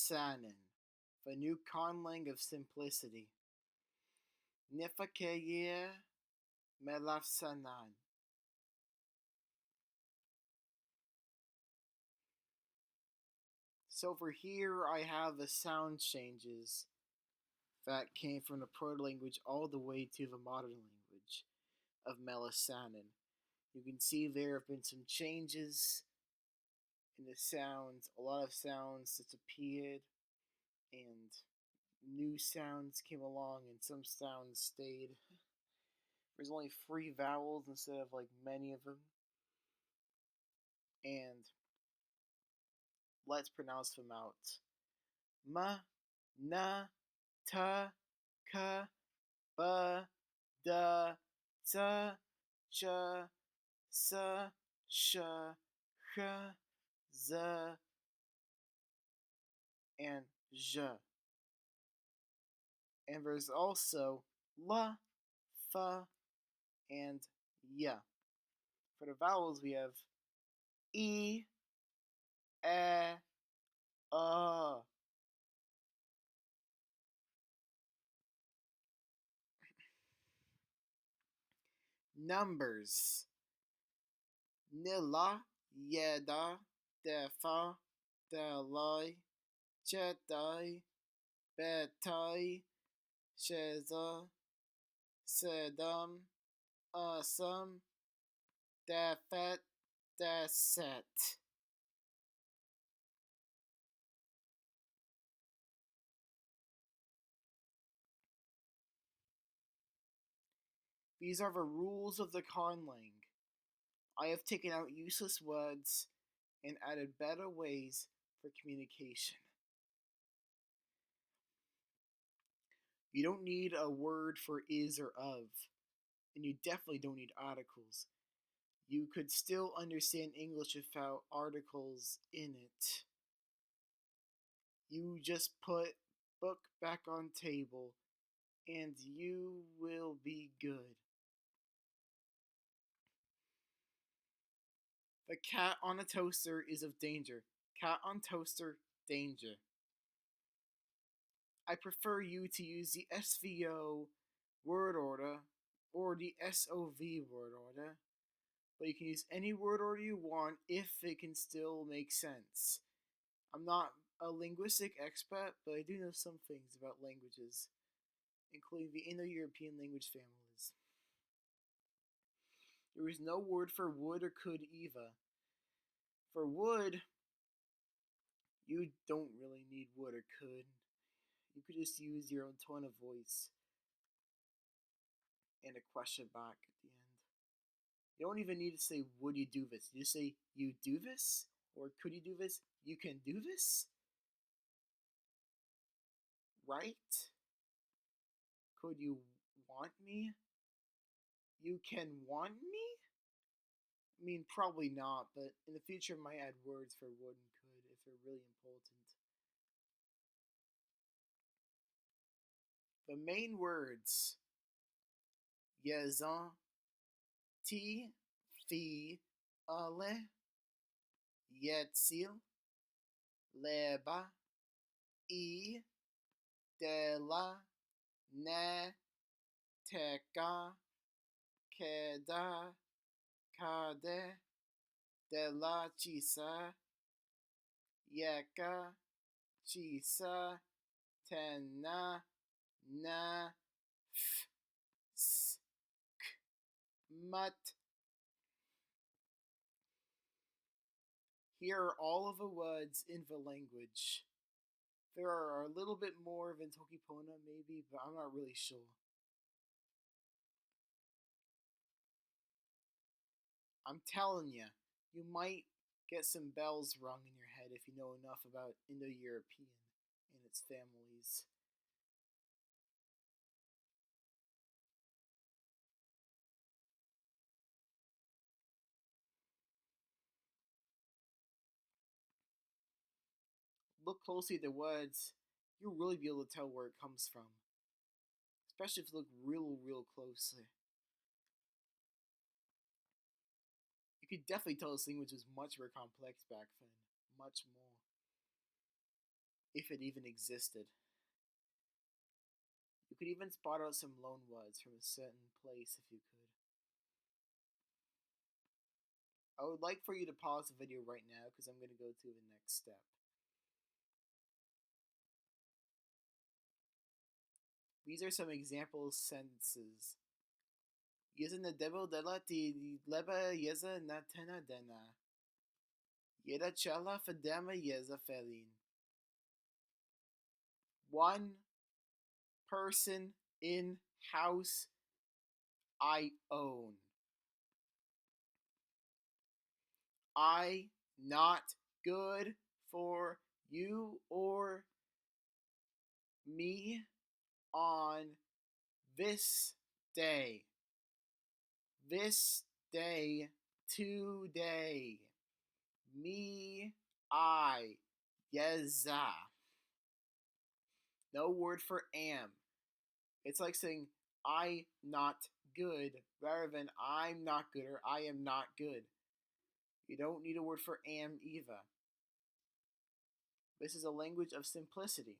Melesanen, the new conlang of simplicity. Nifakeye Melesanen. So for here I have the sound changes that came from the proto-language all the way to the modern language of Melesanen. You can see there have been some changes in the sounds. A lot of sounds disappeared and new sounds came along and some sounds stayed. There's only 3 vowels instead of like many of them. And let's pronounce them out. Ma, na, ta, ka, ba, da, ta, cha, sa, sha, ha, za, and zha. And there's also la, fa, and ya. For the vowels, we have e, a. Numbers. Nilla, yeda, defa, delai, jedai, betai, sheza, sedum, asum, defet, deset. These are the rules of the conlang. I have taken out useless words and added better ways for communication. You don't need a word for is or of, and you definitely don't need articles. You could still understand English without articles in it. You just put book back on table and you will be good. The cat on a toaster is of danger. Cat on toaster, danger. I prefer you to use the SVO word order or the SOV word order, but you can use any word order you want if it can still make sense. I'm not a linguistic expert, but I do know some things about languages, including the Indo-European language families. There is no word for would or could either. For would, you don't really need would or could. You could just use your own tone of voice and a question back at the end. You don't even need to say, would you do this? You just say, you do this? Or could you do this? You can do this? Right? Could you want me? You can want me? I mean, probably not, but in the future I might add words for would and could if they're really important. The main words: Yazan, Ti, Fi, Ale, Yetzil, Leba, I, Dela, Ne, Teka, Keda, Kade, Dela Chisa, Yeka, Chisa, Tena, Na, F, S, Mut. Here are all of the words in the language. There are a little bit more than Tokipona, maybe, but I'm not really sure. I'm telling you, you might get some bells rung in your head if you know enough about Indo-European and its families. Look closely at the words, you'll really be able to tell where it comes from. Especially if you look real closely. You could definitely tell this language was much more complex back then. Much more. if it even existed. You could even spot out some loan words from a certain place if you could. I would like for you to pause the video right now because I'm going to go to the next step. These are some example sentences. Yeza na debo dela ti leba yeza na tena dena. Yeda chala fadema yeza felin. One person in house I own. I not good for you or me on this day. This day, today. Me, I, yeza. No word for am. It's like saying I not good rather than I'm not good or I am not good. You don't need a word for am either. This is a language of simplicity.